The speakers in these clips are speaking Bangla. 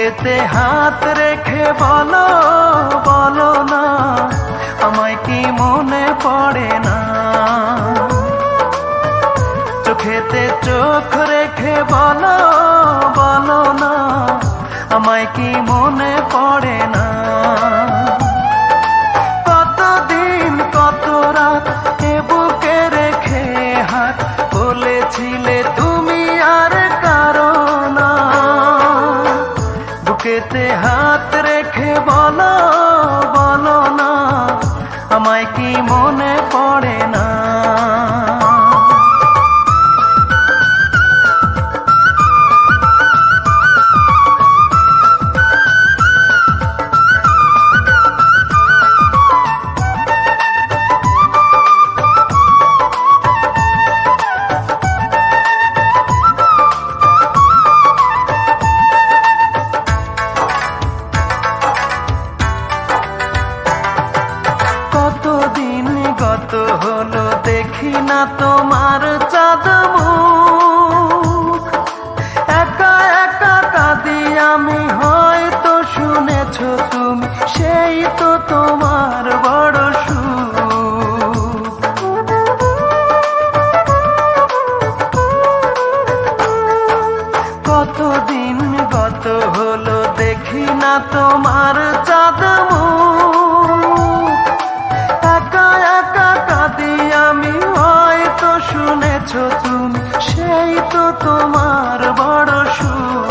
বুকেতে হাত রেখে বলো বলো না আমায় কি মনে পড়ে না। চোখেতে চোখ রেখে বলো বলো না আমায় কি মনে পড়ে না। কতদিন কত রাত এ বুকে রেখে হাত বলেছিলে তুমি আর কারো না। বুকেতে হাত রেখে বলো বলো না আমায় কি মনে পড়ে না। কতদিন গত হলো দেখি না তোমার চাঁদ মুখ। একা একা কাঁদি আমি, হয়তো শুনেছো তুমি, সেই তো তোমার বড় সুখ। কতদিন গত হলো দেখি না তোমার চাঁদ মুখ। একা একা কাঁদি আমি, হয়তো শুনেছো তুমি, সেই তো তোমার বড় সুখ।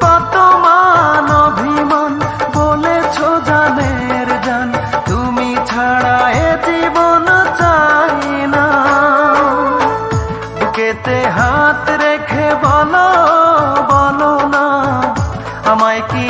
কত মান অভিমান বলেছো জানের জান, তুমি ছাড়া এ জীবন চাই না। বুকেতে হাত রেখে বলো বলো না আমায় কি